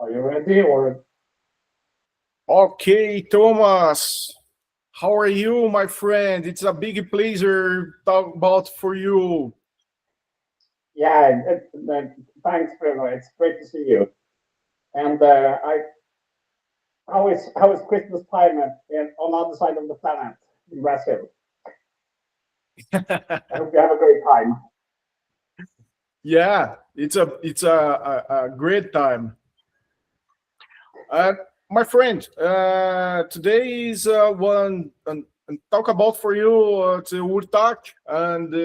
Are you ready? Or Okay, Thomas, how are you, my friend? It's a big pleasure talk about for you. yeah, thanks, Bruno. It's great to see you. And how is Christmas time on the other side of the planet in Brazil? I hope you have a great time. Yeah, it's a great time. Uh, my friend, today is one talk about for you to Uthark, and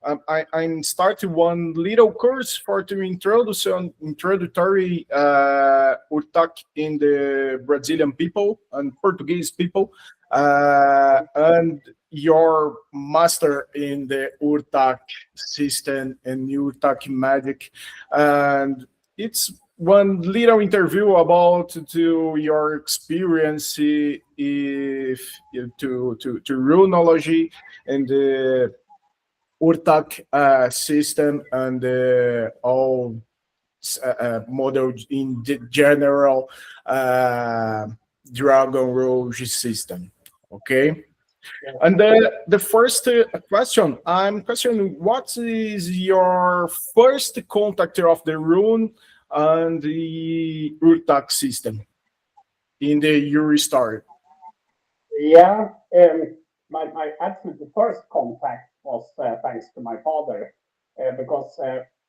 I'm starting one little course for to introductory Uthark in the Brazilian people and Portuguese people, and your master in the Uthark system and Uthark magic, and it's one little interview about to your experience if to runology and the Urtak system and all model in the general uh, Dragon Rouge system. Okay. Yeah. And the first question, I'm questioning what is your first contact of the rune and the Urtak system in the Yuri Star? Yeah, my absolute first contact was thanks to my father, because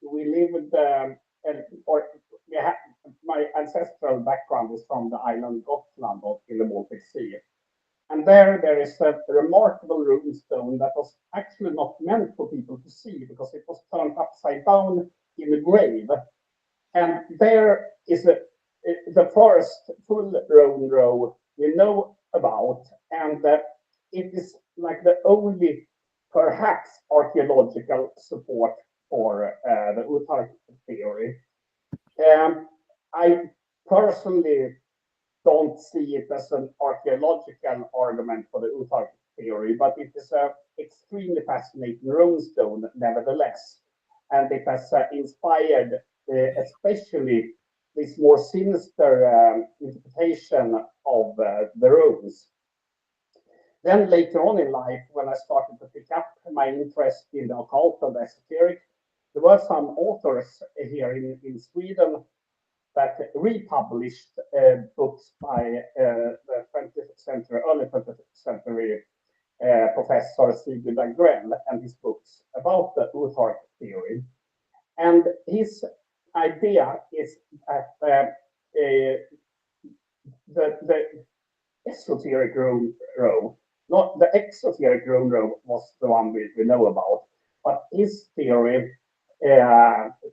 we lived, or we ha my ancestral background is from the island Gotland in the Baltic Sea. And there is a remarkable rune stone that was actually not meant for people to see because it was turned upside down in the grave. And there is the first full rune row we know about, and it is like the only, perhaps, archaeological support for the Uthark theory. I personally don't see it as an archaeological argument for the Uthark theory, but it is an extremely fascinating runestone nevertheless. And it has inspired especially this more sinister interpretation of the runes. Then later on in life, when I started to pick up my interest in the occult and the esoteric, there were some authors here in Sweden that republished books by the 20th century, early 20th century professor Sigurd Agrell and his books about the Uthark theory. And his idea is that the esoteric row, not the exoteric row was the one we know about, but his theory,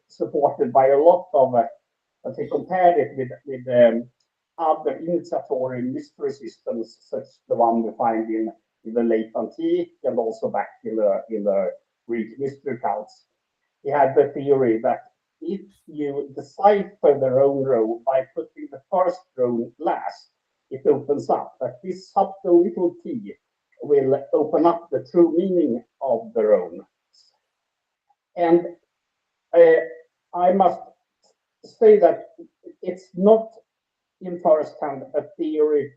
supported by a lot of but they compared it with other initiatory mystery systems, such the one we find in the late antique and also back in the Greek mystery cults. He had the theory that if you decipher the rune row by putting the first rune last, it opens up. That this subtle little key will open up the true meaning of the rune. And I must say that it's not in first hand a theory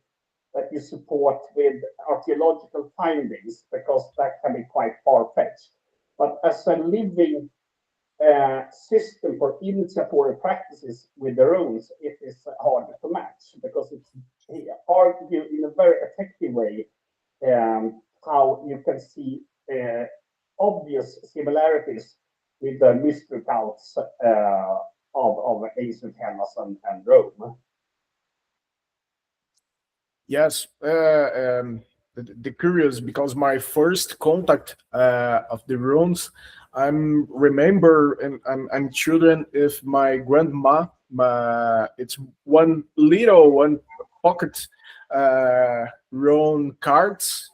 that you support with archaeological findings because that can be quite far-fetched. But as a living system for initiatory practices with the runes, it is hard to match because it's argued in a very effective way how you can see obvious similarities with the mystery cults of ancient Hellas and Rome. Yes, the curious because my first contact of the runes, I'm remember and I'm children if my grandma, it's one pocket rune cards,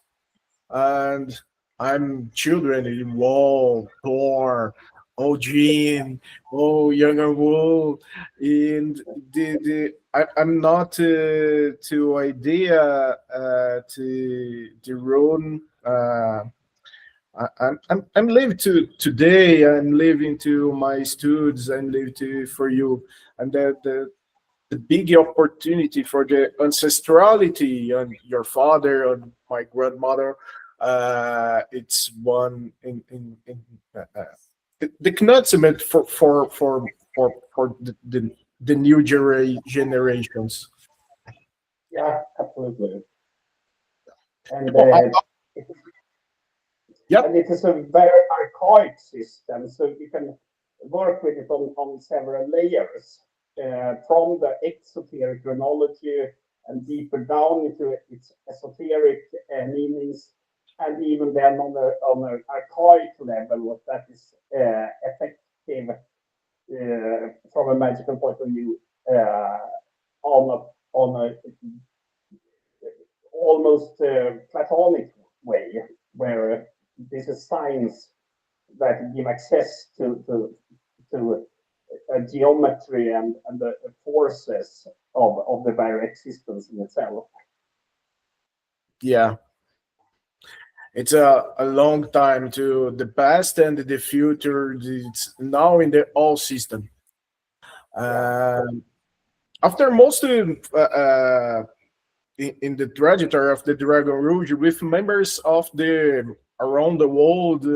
and I'm children in Wall, Thor, oh Jean, oh Younger Wool, and I'm not to idea to run. I'm living to today. I'm living to my studios. I'm living to for you, and the big opportunity for the ancestrality and your father and my grandmother. It's one in the commencement for the new generations. Yeah, absolutely. And Yep. and it is a very archaic system, so you can work with it on several layers, from the exoteric chronology and deeper down into its esoteric meanings, and even then on an archaic level that is effective from a magical point of view, on a almost platonic way, where this is science that give access to a geometry and the forces of the very existence in itself. Yeah, it's a long time to the past and the future. It's now in the all system. After most in the trajectory of the Dragon Rouge with members of the around the world,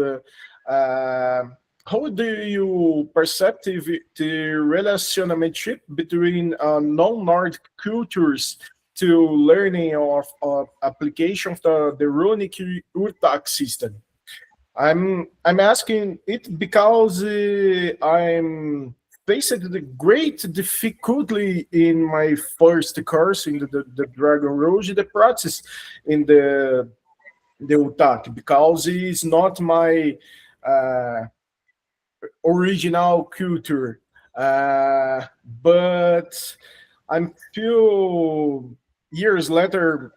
how do you perceive the relationship between non-Nordic cultures to learning of application of the runic Uthark system? I'm asking it because I'm faced the great difficulty in my first course in the Dragon Rouge, the practice in the Uthark, because it's not my original culture. But I'm few years later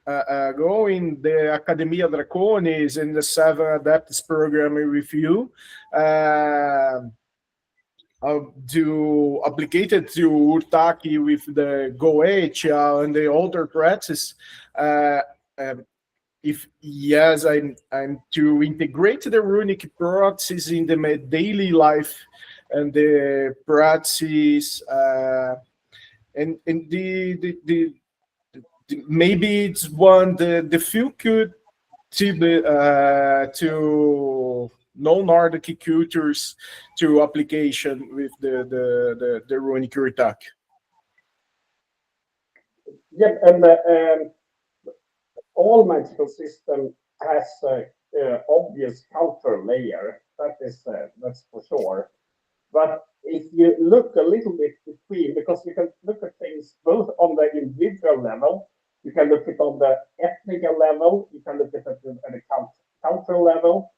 going the Academia Draconis and the Seven Adepts program with you. To applicate it to Urtaki with the Goetia and the older practice. If yes, I'm to integrate the runic practice in the my daily life and the practice, and the maybe it's one the few could to non-Nordic cultures to application with the runic attack. Yeah, and all magical system has a obvious cultural layer. That's for sure. But if you look a little bit between, because you can look at things both on the individual level, you can look at on the ethnic level, you can look at it at the cultural level,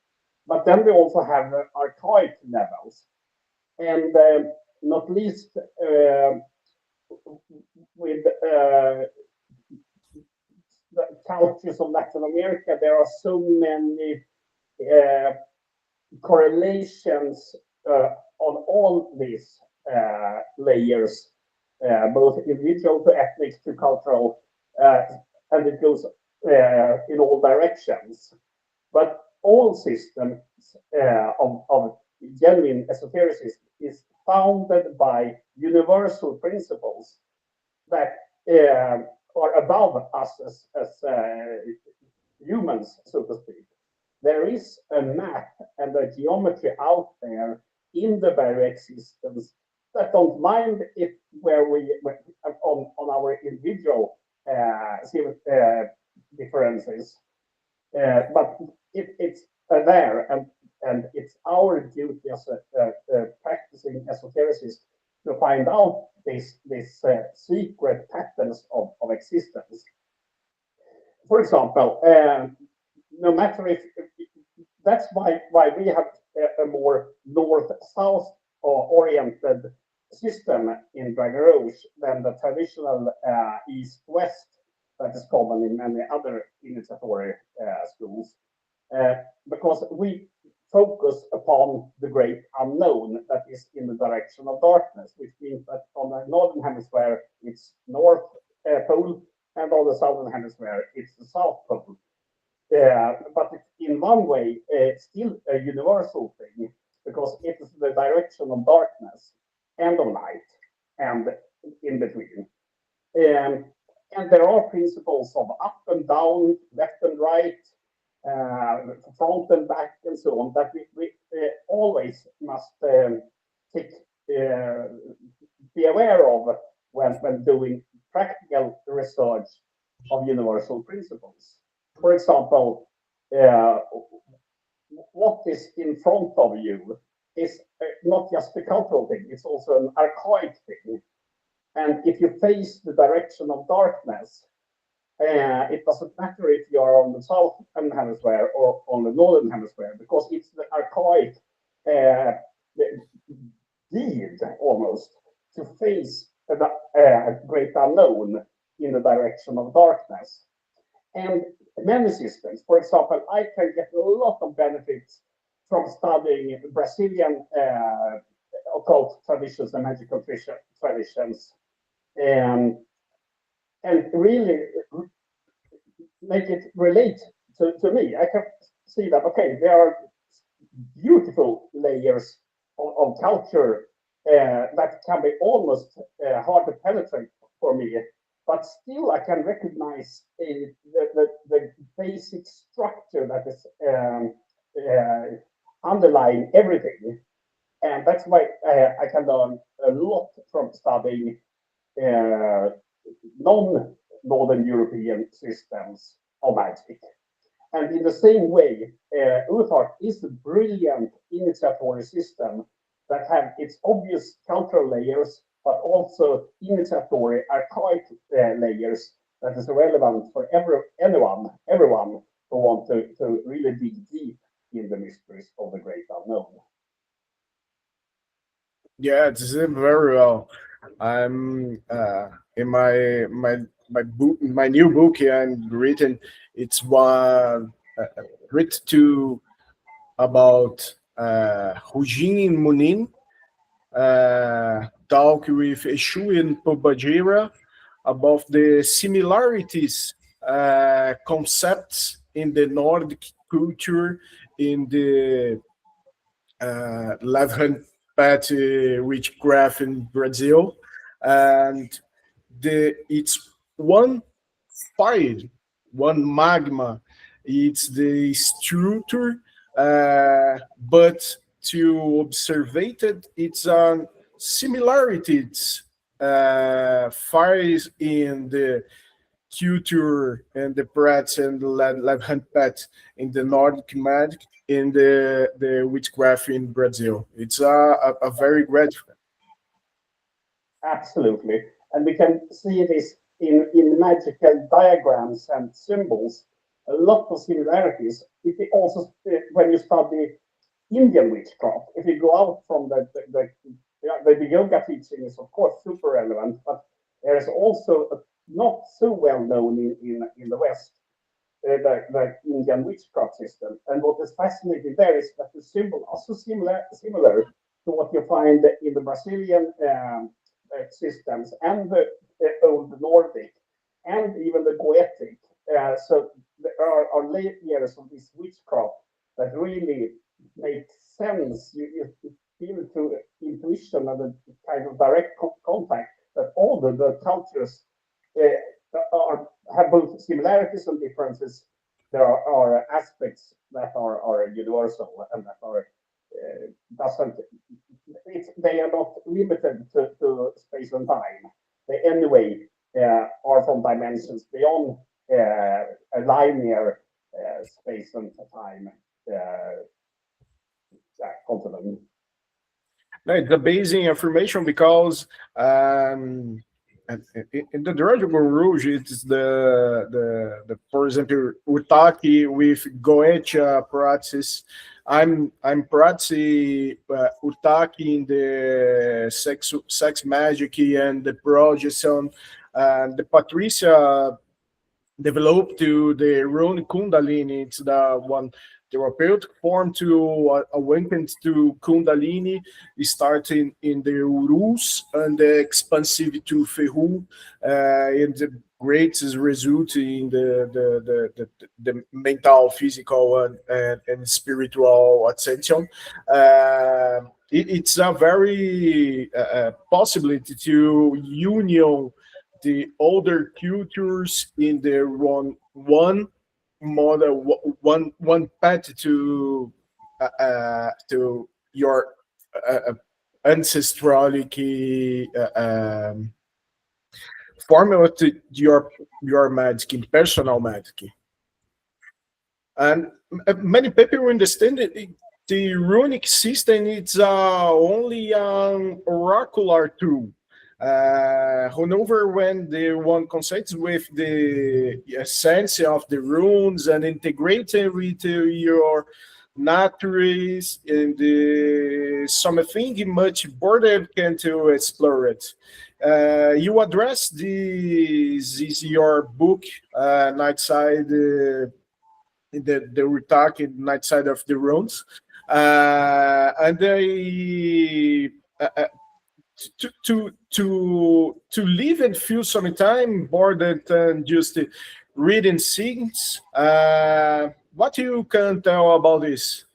but then we also have archaic levels, and not least with the cultures of Latin America, there are so many correlations on all these layers, both individual to ethnic to cultural, and it goes in all directions. But all systems of genuine esotericism is founded by universal principles that are above us as humans, so to speak. There is a map and a geometry out there in the very existence that don't mind if where we on our individual differences, but it's there, and it's our duty as a practicing esotericist to find out these secret patterns of existence. For example, no matter if that's why we have a more north-south oriented system in Dragon Rouge than the traditional east-west that is common in many other initiatory schools, because we focus upon the great unknown that is in the direction of darkness, which means that on the northern hemisphere it's north pole, and on the southern hemisphere it's the south pole. But in one way, it's still a universal thing, because it is the direction of darkness and of light and in between. And there are principles of up and down, left and right, front and back, and so on, that we always must take, be aware of when doing practical research of universal principles. For example, what is in front of you is not just a cultural thing, it's also an archaic thing. And if you face the direction of darkness, it doesn't matter if you are on the southern hemisphere or on the northern hemisphere, because it's the archaic deed almost to face a great unknown in the direction of darkness. And many systems, for example, I can get a lot of benefits from studying Brazilian occult traditions and magical traditions, and really make it relate to me. I can see that, okay, there are beautiful layers of culture that can be almost hard to penetrate for me, but still I can recognize the basic structure that is underlying everything. And that's why I can learn a lot from studying non-Northern European systems of magic. And in the same way, Uthark is a brilliant initiatory system that have its obvious cultural layers, but also initiatory archaic layers that is relevant for everyone who want to really dig deep in the mysteries of the great unknown. Yeah, it's very well. I'm in my book, my new book here. I'm written. It's one written to about Rugin Munin talk with Eshu and Pobajira about the similarities concepts in the Nordic culture, in the left-hand path witchcraft in Brazil, and it's one fire, one magma. It's the structure, but to observe it, it's similarities. Fires in the culture and the prats and the left-hand path in the Nordic magic, in the witchcraft in Brazil. It's a very great. Absolutely. And we can see this in magical diagrams and symbols, a lot of similarities. If you also, when you study Indian witchcraft, if you go out from the yoga teaching is of course super relevant, but there is also not so well known in the West, the Indian witchcraft system. And what is fascinating there is that the symbols are so similar to what you find in the Brazilian systems and the old Nordic and even the Goetic. So there are layers of this witchcraft that really make sense. You feel through intuition and a kind of direct contact that all the cultures have both similarities and differences. There are aspects that are universal and that are doesn't. They are not limited to space and time. They anyway are from dimensions beyond a linear space and time continent. No, it's amazing information because in the Dragon Rouge, it's the for example Utaki with Goetia practice. I'm practicing Utaki in the sex magic and the projection, and the Patricia developed to the Rune Kundalini. It's the one therapeutic form to awaken to Kundalini, starting in the Urus and the expansive to Fehu, and the greatest result in the mental, physical, and spiritual ascension. It's a very possibility to union the older cultures in the one model, one path to your ancestrally formula to your magic, personal magic. And many people understand that the runic system is only an oracular tool. However, when the one consents with the essence of the runes and integrate it with your natures and something much broader can to explore it. You address this is your book, Night Side. The Uthark in Night Side of the Runes, and they to live and feel some time more than just reading things. What you can tell about this?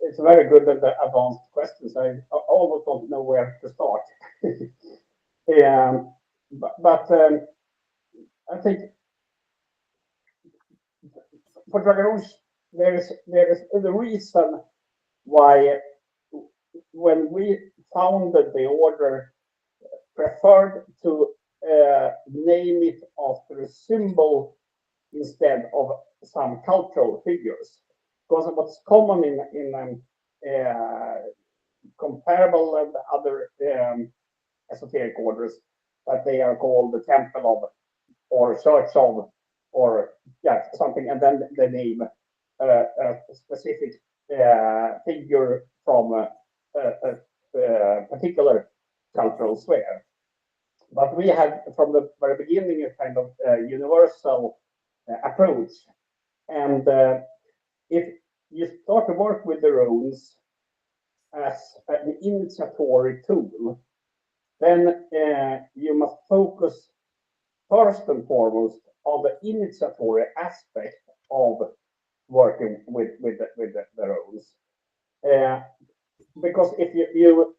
It's very good and advanced questions. I almost don't know where to start. But I think for Dragarouche, there is the reason why when we founded the order, preferred to name it after a symbol instead of some cultural figures. Because what's common in comparable and other esoteric orders, that they are called the temple of or church of or something, and then they name a specific figure from a particular cultural sphere. But we had from the very beginning a kind of universal approach, and if you start to work with the runes as an initiatory tool, then you must focus first and foremost on the initiatory aspect of working with the runes. Because if you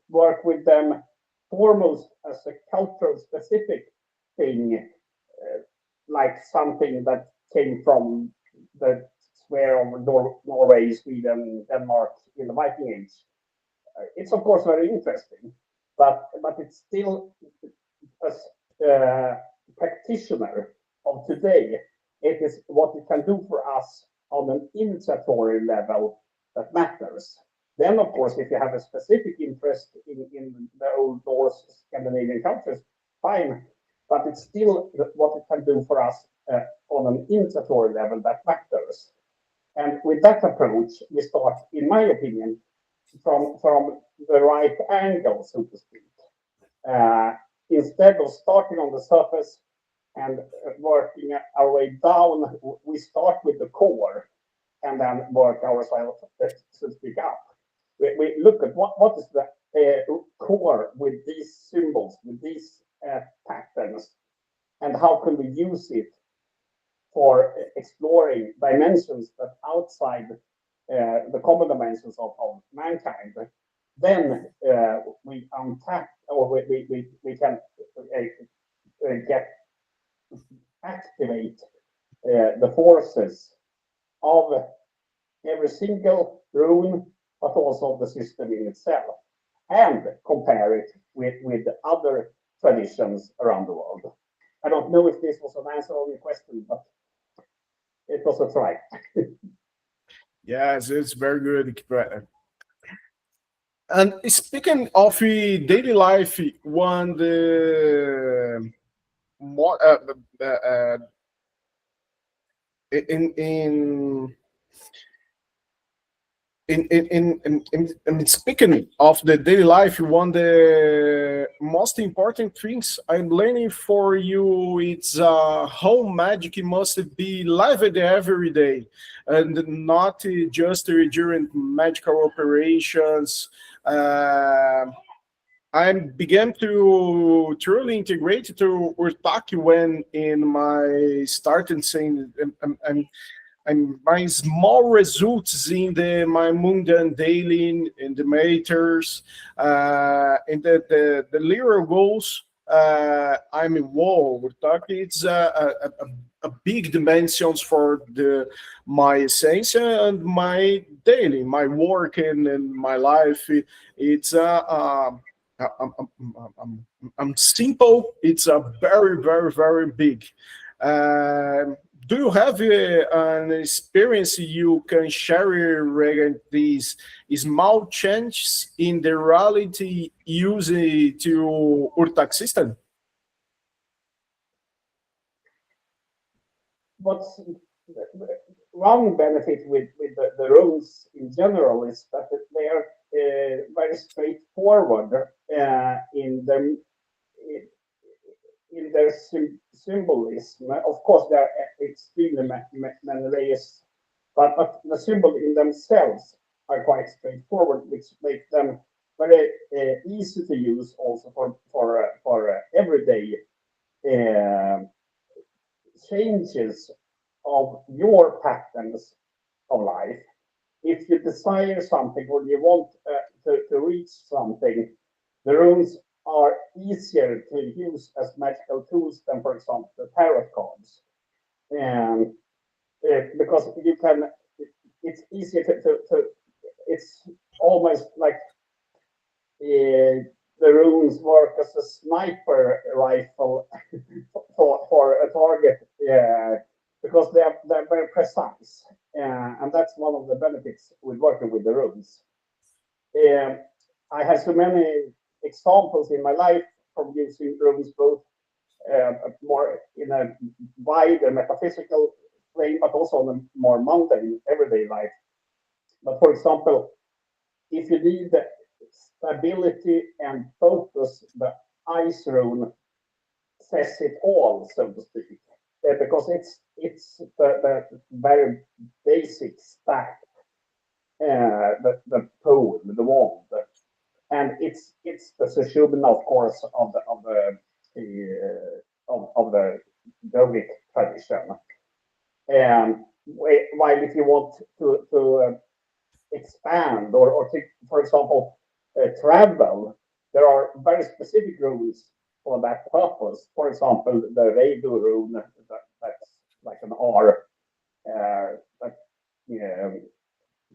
work with them foremost as a cultural specific thing, like something that came from the sphere of Norway, Sweden, Denmark in the Viking Age, it's of course very interesting, but it's still as practitioner of today, it is what it can do for us on an initiatory level that matters. Then, of course, if you have a specific interest in the old Norse Scandinavian cultures, fine, but it's still what it can do for us on an initiatory level that matters. And with that approach, we start, in my opinion, from the right angle, so to speak. Instead of starting on the surface and working our way down, we start with the core and then work ourselves, so to speak, up. We look at what is the core with these symbols, with these patterns, and how can we use it for exploring dimensions that outside the common dimensions of mankind. Then we untap, or we can activate the forces of every single rune, but also the system in itself, and compare it with the other traditions around the world. I don't know if this was an answer on your question, but it was a try. Yes, it's very good. And speaking of daily life, one the more in in speaking of the daily life, one of the most important things I'm learning for you is how magic must be lived every day, and not just during magical operations. I began to truly integrate to Uthark when in my starting saying and my small results in my mundane daily, in the matters, and the little goals. I'm involved. It's a big dimensions for my essence and my daily, my work and my life. It's I'm simple. It's a very, very, very big. Um, do you have an experience you can share regarding these small changes in the reality used to Uthark system? What's one benefit with the rules in general is that they are very straightforward in their symbolism. Of course, there are extremely many layers, but the symbol in themselves are quite straightforward, which make them very easy to use also for everyday uh, changes of your patterns of life. If you desire something or you want to reach something, the runes are easier to use as magical tools than, for example, the tarot cards. And because you can, it's easier it's almost like the runes work as a sniper rifle for a target because they're very precise. And that's one of the benefits with working with the runes. I have so many examples in my life from using runes, both more in a wider metaphysical plane, but also on a more mundane everyday life. But for example, if you need stability and focus, the ice rune says it all, so to speak, because it's the very basic stack, the pole, the wand, and it's the sushubna, of course, of the yogic tradition. While if you want to expand or to, for example, travel, there are very specific rules for that purpose. For example, the Reidu rune, that's like an R that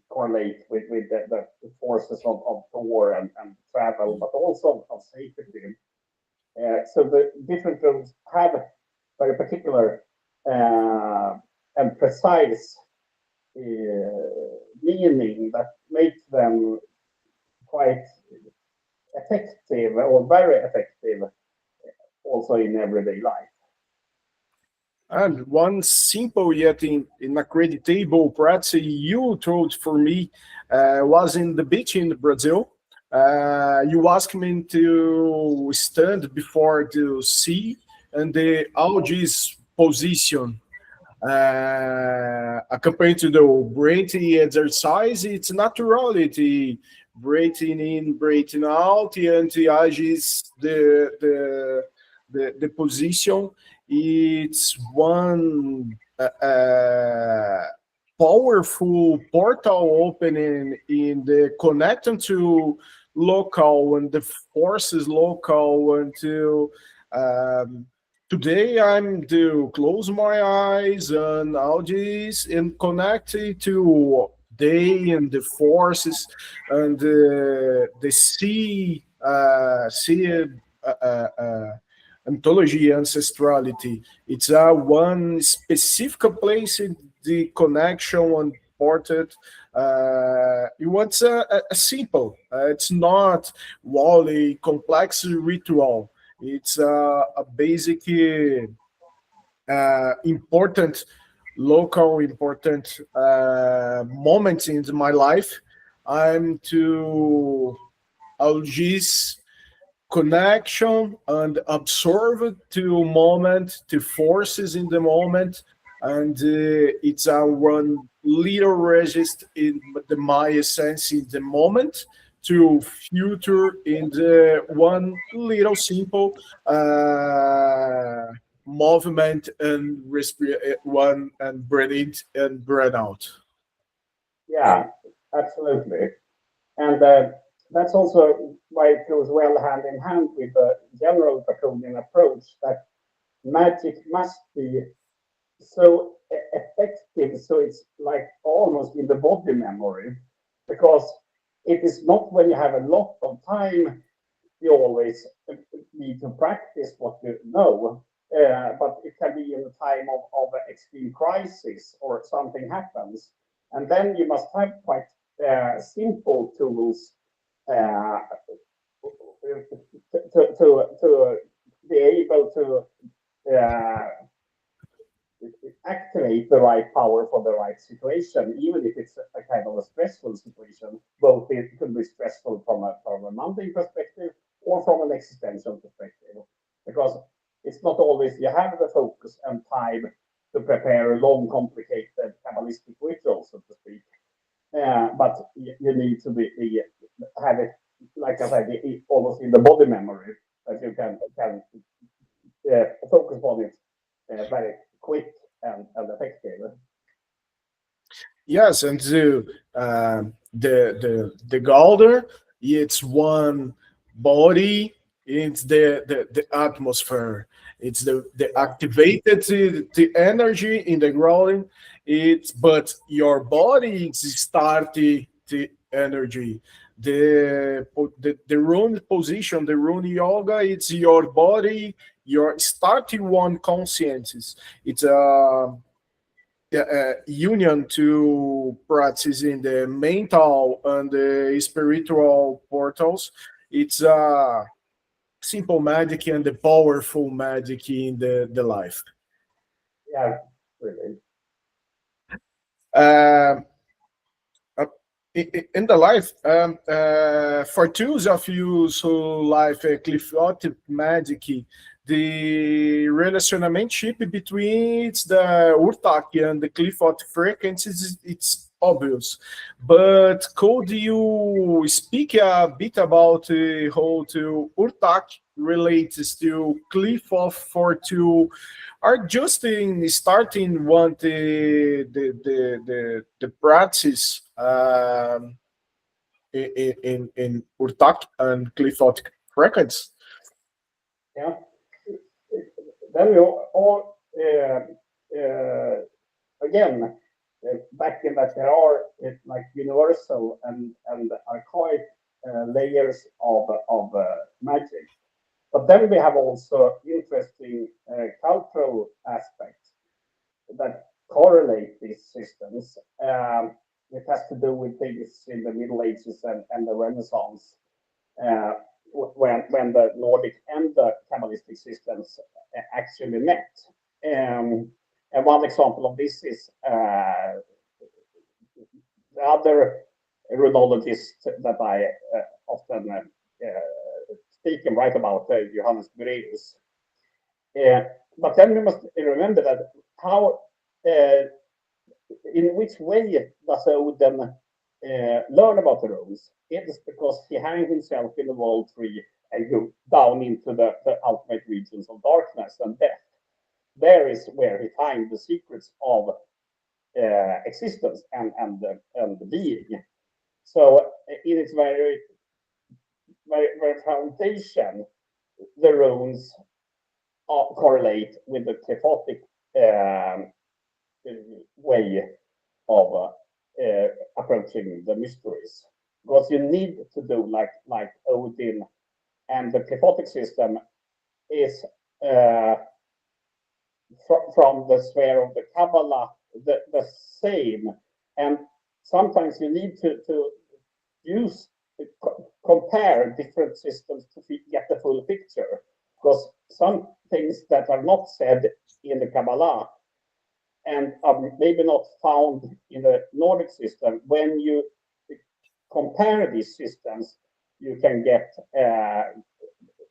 correlate with the forces of war and travel, but also of safety. So the different rules have very particular and precise meaning that makes them quite effective or very effective also in everyday life. And one simple yet incredible practice you told for me was in the beach in Brazil. You asked me to stand before the sea and the algae's position. Accompanied to the breathing exercise, it's naturality, breathing in, breathing out, and the algae's the position. It's one powerful portal opening in the connection to local and the forces local and to today I'm to close my eyes and all this and connect it to they and the forces and the sea ontology ancestrality. It's a one specific place in the connection and ported. It was a simple. It's not wholly complex ritual. It's a basic important local important moment in my life. I'm to algaes connection and absorb to moment to forces in the moment and it's a one little register in the my essence in the moment to future in the one little simple movement and one and breathe in and breathe out. Yeah, absolutely. And that's also why it goes well hand in hand with the general Draconian approach that magic must be so effective, so it's like almost in the body memory, because it is not when you have a lot of time you always need to practice what you know, but it can be in a time of extreme crisis or something happens, and then you must have quite simple tools uh, to be able to activate the right power for the right situation, even if it's a kind of a stressful situation. Both it could be stressful from a mundane perspective or from an existential perspective, because it's not always you have the focus and time to prepare a long, complicated Kabbalistic ritual, so to speak. But you need to have it, like I said, almost in the body memory that you can focus on it very quick and effective. Yes, and the Galder, it's one body. It's the atmosphere. It's the activated the energy in the grounding. It's but your body is starting the energy. The rune position, the rune yoga, it's your body, your starting one conscience. It's a union to practice in the mental and the spiritual portals. It's a simple magic and the powerful magic in the life. Yeah, really. Uh, uh, in the life, for those of you who like cliffotic magic, the relationship between the Uthark and the cliffotic frequencies it's obvious. But could you speak a bit about how to Uthark relates to cliffotic for two are just in starting one the practice in Uthark and cliffotic frequency? Yeah. Then we all again back in that there are like universal and archaic layers of magic, but then we have also interesting cultural aspects that correlate these systems. It has to do with things in the Middle Ages and the Renaissance, uh, when the Nordic and the Kabbalistic systems actually met. And one example of this is the other runologist that I often speak and write about, Johannes Bureus. But then we must remember that how, in which way does Odin learn about the runes? It is because he hangs himself in the world tree and go down into the ultimate regions of darkness and death. There is where he finds the secrets of existence and being. So in its very foundation, the runes correlate with the Cliffotic way of approaching the mysteries. What you need to do, like Odin and the Cliffotic system, is from the sphere of the Kabbalah the same, and sometimes you need to use compare different systems to get the full picture, because some things that are not said in the Kabbalah and are maybe not found in the Nordic system, when you compare these systems, you can get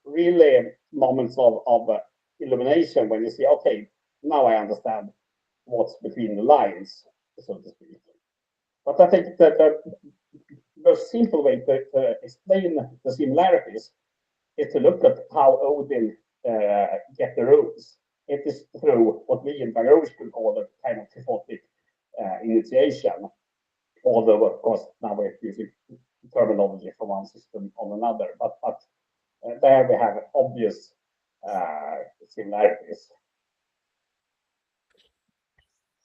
really moments of illumination when you see, okay, now I understand what's between the lines, so to speak. But I think that the simple way to explain the similarities is to look at how Odin get the runes. it is through what we in Baroque could call a kind of kyphotic initiation. Although, of course, now we're using terminology from one system on another, but there we have obvious similarities.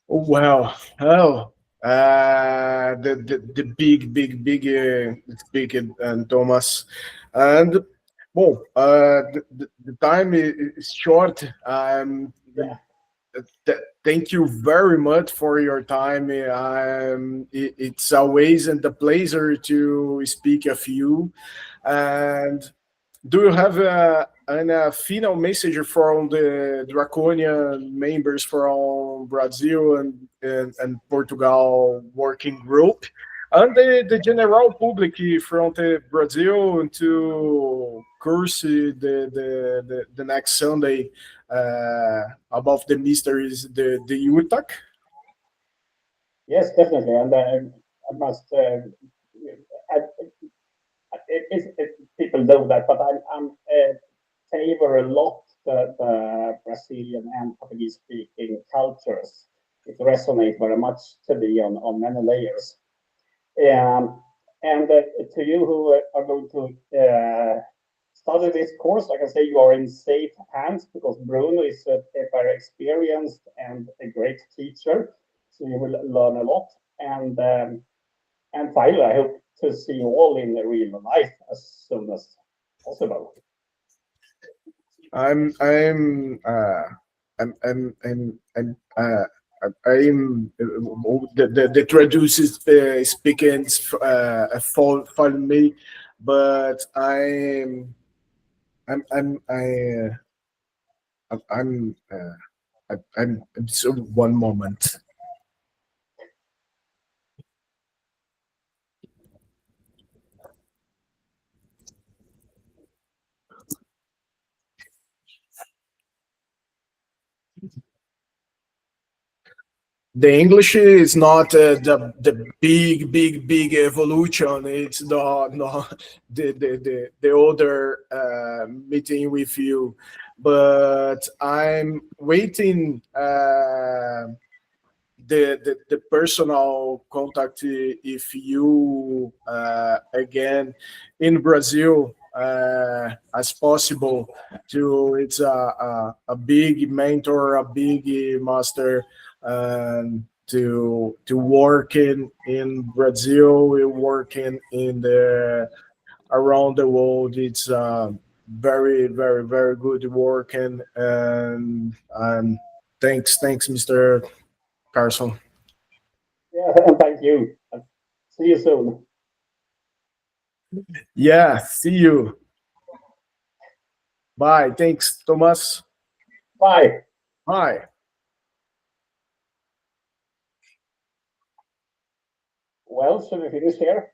Well, the big speaking and Thomas, and well, the time is short. Yeah. Thank you very much for your time. It's always a pleasure to speak of you. And do you have a final message from the Draconian members from Brazil and Portugal working group and the general public from the Brazil to Curso the next Sunday about the mysteries the Uthark? Yes, definitely, and I must. People know that, but I'm favor a lot the Brazilian and Portuguese speaking cultures. It resonates very much to me on many layers. And to you who are going to study this course, I can say you are in safe hands because Bruno is a very experienced and a great teacher. So you will learn a lot. And finally, I hope to see you all in real life as soon as possible. I'm I'm uh, I'm the traduces speaking for me, but I'm I'm so one moment. The English is not the big evolution. It's the other meeting with you, but I'm waiting the personal contact if you again in Brazil as possible. To it's a big mentor, a big master, and to work in Brazil, we're working in the around the world. It's very good work and thanks, Mr. Karlsson. Yeah, and thank you. See you soon. Yeah, see you. Bye. Thanks, Thomas. Bye. Bye. Well, should we finish here?